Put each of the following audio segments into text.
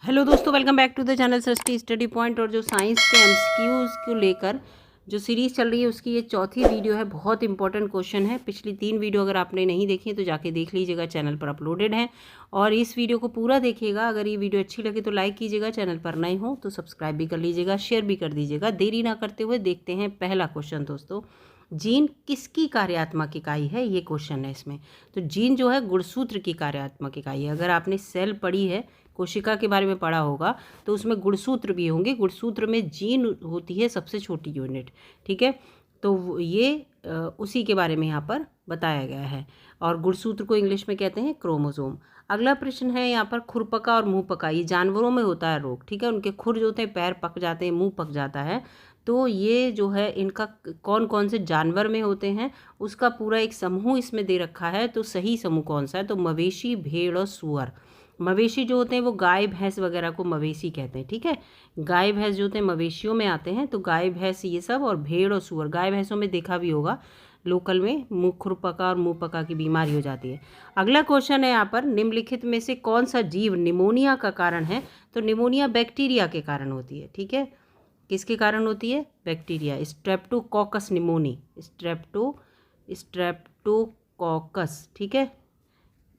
Hello दोस्तों, welcome back to the channel Srishti study point. और जो साइंस के एमसीक्यूज को लेकर जो सीरीज़ चल रही है उसकी ये चौथी वीडियो है। बहुत इंपॉर्टेंट क्वेश्चन है। पिछली 3 वीडियो अगर आपने नहीं देखी है तो जाके देख लीजिएगा, चैनल पर अपलोडेड है। और इस वीडियो को पूरा देखिएगा। अगर ये वीडियो अच्छी लगे तो लाइक कीजिएगा, चैनल पर नए हो तो सब्सक्राइब भी कर लीजिएगा, शेयर भी कर दीजिएगा। देरी ना करते हुए देखते हैं पहला क्वेश्चन। दोस्तों, जीन किसकी कार्यात्मक इकाई है, ये क्वेश्चन है इसमें। तो जीन जो है गुणसूत्र की कार्यात्मक इकाई है। अगर आपने सेल पढ़ी है, कोशिका के बारे में पढ़ा होगा, तो उसमें गुणसूत्र भी होंगे। गुणसूत्र में जीन होती है सबसे छोटी यूनिट। ठीक है, तो ये उसी के बारे में यहाँ पर बताया गया है। और गुणसूत्र को इंग्लिश में कहते हैं क्रोमोसोम। अगला प्रश्न है यहाँ पर, खुरपका और मुंह पका, ये जानवरों में होता है रोग। ठीक है, उनके खुर जो होते हैं, पैर पक जाते हैं, मुंह पक जाता है। तो ये जो है इनका कौन कौन से जानवर में होते हैं उसका पूरा एक समूह इसमें दे रखा है। तो सही समूह कौन सा है? तो मवेशी, भेड़ और सूअर। मवेशी जो होते हैं वो गाय भैंस वगैरह को मवेशी कहते हैं। ठीक है, गाय भैंस जो होते हैं मवेशियों में आते हैं। तो गाय भैंस ये सब, और भेड़ और सूअर। गाय भैंसों में देखा भी होगा लोकल में मुँह खुरपका और मुँह पका की बीमारी हो जाती है। अगला क्वेश्चन है यहाँ पर, निम्नलिखित में से कौन सा जीव निमोनिया का कारण है? तो निमोनिया बैक्टीरिया के कारण होती है। ठीक है, किसके कारण होती है? Bacteria, Streptococcus pneumoniae, Streptococcus. ठीक है,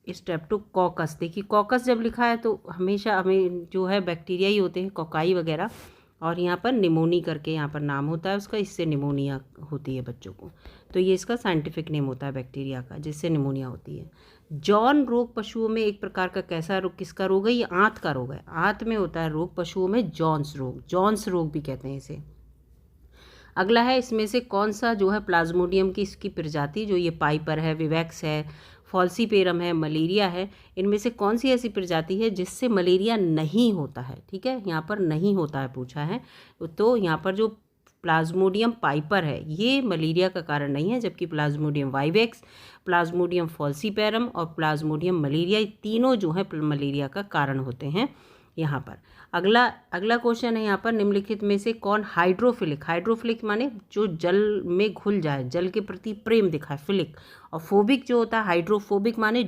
स्ट्रेप्टोकोकस। देखिए, कॉकस जब लिखा है तो हमेशा हमें जो है बैक्टीरिया ही होते हैं, कोकाई वगैरह। और यहाँ पर निमोनी करके यहाँ पर नाम होता है उसका, इससे निमोनिया होती है बच्चों को। तो ये इसका साइंटिफिक नेम होता है बैक्टीरिया का, जिससे निमोनिया होती है। जॉन रोग पशुओं में एक प्रकार का कैसा रोग, किसका रोग है? ये आंत का रोग है। आंत में होता है रोग पशुओं में, जॉन्स रोग। जॉन्स रोग भी कहते हैं इसे। अगला है, इसमें से कौन सा जो है प्लाज्मोडियम की इसकी प्रजाति, जो ये पाइपर है, विवैक्स है, फॉल्सीपेरम है, मलेरिया है, इनमें से कौन सी ऐसी प्रजाति है जिससे मलेरिया नहीं होता है? ठीक है, यहाँ पर नहीं होता है पूछा है। तो यहाँ पर जो प्लाज्मोडियम पाइपर है ये मलेरिया का कारण नहीं है, जबकि प्लाज्मोडियम वाइवेक्स, प्लाज्मोडियम फॉल्सीपेरम और प्लाज्मोडियम मलेरिया, ये तीनों जो है मलेरिया का कारण होते हैं यहाँ पर। अगला क्वेश्चन है यहाँ पर, निम्नलिखित में से कौन हाइड्रोफिलिक, हाइड्रोफिलिक माने जो जल में घुल जाए, जल के प्रति प्रेम दिखाए, फिलिक। और फोबिक जो होता है, हाइड्रोफोबिक माने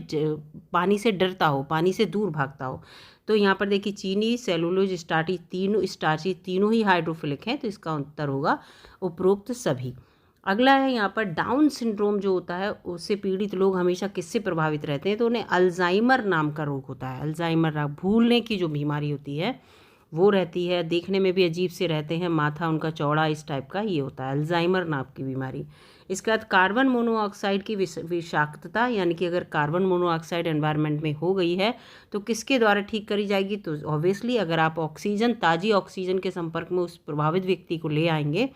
पानी से डरता हो, पानी से दूर भागता हो। तो यहाँ पर देखिए, चीनी, सेलुलोज, स्टार्ची तीनों ही हाइड्रोफिलिक हैं। तो इसका उत्तर होगा उपरोक्त सभी। अगला है यहाँ पर, डाउन सिंड्रोम जो होता है उससे पीड़ित लोग हमेशा किससे प्रभावित रहते हैं? तो उन्हें अल्जाइमर नाम का रोग होता है। अल्जाइमर भूलने की जो बीमारी होती है वो रहती है। देखने में भी अजीब से रहते हैं, माथा उनका चौड़ा इस टाइप का, ये होता है अल्जाइमर नाम की बीमारी। इसके बाद कार्बन मोनोऑक्साइड की विषाक्तता, यानी कि अगर कार्बन मोनोऑक्साइड एनवायरनमेंट में हो गई है तो किसके द्वारा ठीक करी जाएगी? तो ऑब्वियसली अगर आप ऑक्सीजन, ताज़ी ऑक्सीजन के संपर्क में उस प्रभावित व्यक्ति को ले आएंगे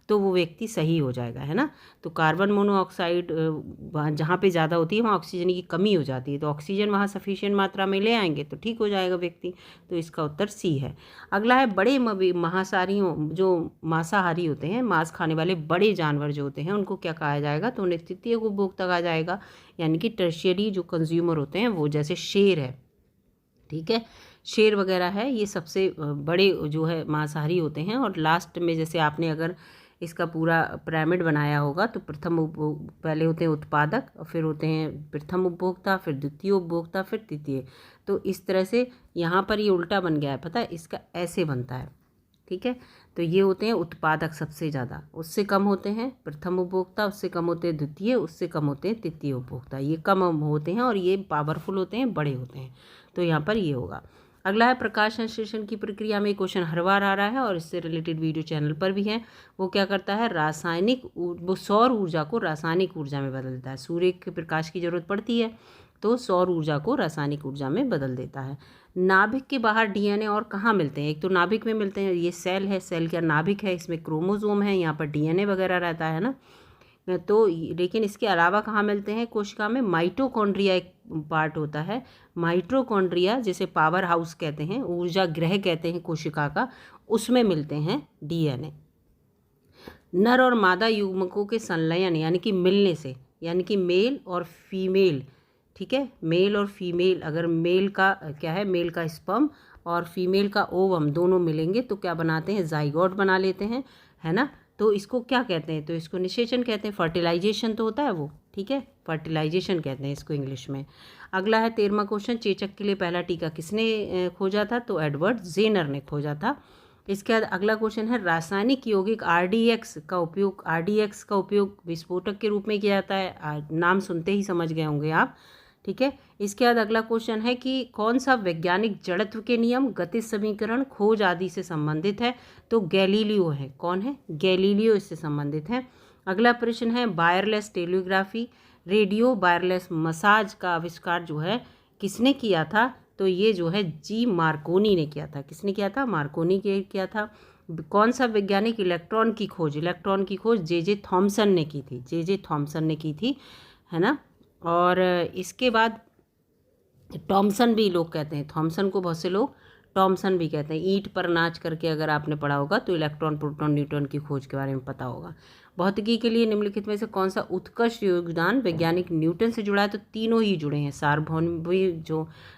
तो वो व्यक्ति सही हो जाएगा, है ना। तो कार्बन मोनोऑक्साइड जहाँ पे ज़्यादा होती है वहाँ ऑक्सीजन की कमी हो जाती है, तो ऑक्सीजन वहाँ सफिशिएंट मात्रा में ले आएंगे तो ठीक हो जाएगा व्यक्ति। तो इसका उत्तर सी है। अगला है, बड़े महासारियों, जो मांसाहारी होते हैं, मांस खाने वाले बड़े जानवर जो होते हैं उनको क्या कहा जाएगा? तो उन्हें तृतीय उपभोक्ता कहा जाएगा, यानी कि टर्शियरी जो कंज्यूमर होते हैं वो, जैसे शेर है। ठीक है, शेर वगैरह है, ये सबसे बड़े जो है मांसाहारी होते हैं। और लास्ट में जैसे आपने अगर इसका पूरा पिरामिड बनाया होगा तो पहले होते हैं उत्पादक, और फिर होते हैं प्रथम उपभोक्ता, फिर द्वितीय उपभोक्ता, फिर तृतीय। तो इस तरह से यहाँ पर ये उल्टा बन गया है, पता है, इसका ऐसे बनता है। ठीक है, तो ये होते हैं उत्पादक सबसे ज़्यादा, उससे कम होते हैं प्रथम उपभोक्ता, उससे कम होते हैं द्वितीय, उससे कम होते हैं तृतीय उपभोक्ता। ये कम होते हैं और ये पावरफुल होते हैं, बड़े होते हैं। तो यहाँ पर ये होगा। अगला है, प्रकाश संश्लेषण की प्रक्रिया में क्वेश्चन हर बार आ रहा है और इससे रिलेटेड वीडियो चैनल पर भी है। वो क्या करता है? वो सौर ऊर्जा को रासायनिक ऊर्जा में बदल देता है। सूर्य के प्रकाश की जरूरत पड़ती है तो सौर ऊर्जा को रासायनिक ऊर्जा में बदल देता है। नाभिक के बाहर डीएनए और कहाँ मिलते हैं? एक तो नाभिक में मिलते हैं, ये सेल है, सेल क्या नाभिक है, इसमें क्रोमोसोम है, यहाँ पर डीएनए वगैरह रहता है ना। तो लेकिन इसके अलावा कहाँ मिलते हैं? कोशिका में माइटोकॉन्ड्रिया एक पार्ट होता है। माइटोकॉन्ड्रिया जिसे पावर हाउस कहते हैं, ऊर्जा गृह कहते हैं कोशिका का, उसमें मिलते हैं डीएनए। नर और मादा युग्मकों के संलयन यानी कि मिलने से, यानी कि मेल और फीमेल, ठीक है, मेल और फीमेल, अगर मेल का क्या है, मेल का स्पर्म और फीमेल का ओवम दोनों मिलेंगे तो क्या बनाते हैं? जाइगोट बना लेते हैं, है ना। तो इसको क्या कहते हैं? तो इसको निषेचन कहते हैं। फर्टिलाइजेशन तो होता है वो, ठीक है, फर्टिलाइजेशन कहते हैं इसको इंग्लिश में। अगला है 13वां क्वेश्चन, चेचक के लिए पहला टीका किसने खोजा था? तो एडवर्ड जेनर ने खोजा था। इसके बाद अगला क्वेश्चन है, रासायनिक यौगिक आरडीएक्स का उपयोग विस्फोटक के रूप में किया जाता है। नाम सुनते ही समझ गए होंगे आप, ठीक है। इसके बाद अगला क्वेश्चन है कि कौन सा वैज्ञानिक जड़त्व के नियम, गतिज समीकरण, खोज आदि से संबंधित है? तो गैलीलियो है। कौन है? गैलीलियो इससे संबंधित है। अगला प्रश्न है, wireless telegraphy, radio wireless massage का आविष्कार जो है किसने किया था? तो ये जो है जी मार्कोनी ने किया था। किसने किया था? मार्कोनी के किया था। कौन सा वैज्ञानिक इलेक्ट्रॉन की खोज जे थॉमसन ने की थी। जे थॉमसन ने की थी, है ना। और इसके बाद टॉमसन भी लोग कहते हैं, थॉमसन को बहुत से लोग टॉमसन भी कहते हैं। ईंट पर नाच करके अगर आपने पढ़ा होगा तो इलेक्ट्रॉन, प्रोटॉन, न्यूट्रॉन की खोज के बारे में पता होगा। भौतिकी के लिए निम्नलिखित में से कौन सा उत्कृष्ट योगदान वैज्ञानिक न्यूटन से जुड़ा है? तो तीनों ही जुड़े हैं।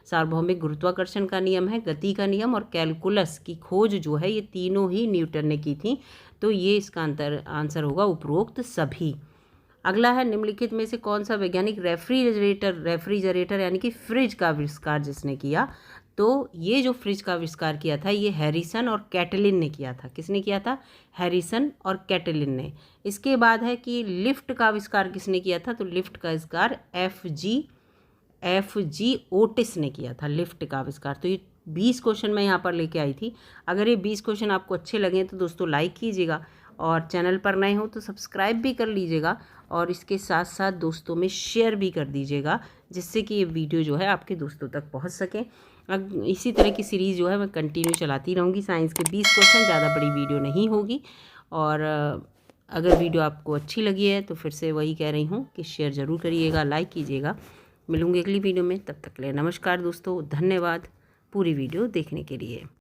सार्वभौमिक गुरुत्वाकर्षण का नियम है, गति का नियम और कैलकुलस की खोज जो है, ये तीनों ही न्यूटन ने की थी। तो ये इसका आंसर होगा उपरोक्त सभी। अगला है, निम्नलिखित में से कौन सा वैज्ञानिक रेफ्रिजरेटर यानी कि फ्रिज का आविष्कार जिसने किया? तो ये जो फ्रिज का आविष्कार किया था ये हैरिसन और कैटलिन ने किया था। किसने किया था? हैरिसन और कैटलिन ने। इसके बाद है कि लिफ्ट का आविष्कार किसने किया था? तो लिफ्ट का आविष्कार एफ जी ओटिस ने किया था, लिफ्ट का आविष्कार। तो ये 20 क्वेश्चन मैं यहाँ पर लेके आई थी। अगर ये 20 क्वेश्चन आपको अच्छे लगे तो दोस्तों लाइक कीजिएगा, और चैनल पर नए हो तो सब्सक्राइब भी कर लीजिएगा, और इसके साथ साथ दोस्तों में शेयर भी कर दीजिएगा, जिससे कि ये वीडियो जो है आपके दोस्तों तक पहुंच सके। अब इसी तरह की सीरीज़ जो है मैं कंटिन्यू चलाती रहूँगी। साइंस के 20 क्वेश्चन, ज़्यादा बड़ी वीडियो नहीं होगी। और अगर वीडियो आपको अच्छी लगी है तो फिर से वही कह रही हूँ कि शेयर ज़रूर करिएगा, लाइक कीजिएगा। मिलूँगी अगली वीडियो में, तब तक के लिए नमस्कार दोस्तों, धन्यवाद पूरी वीडियो देखने के लिए।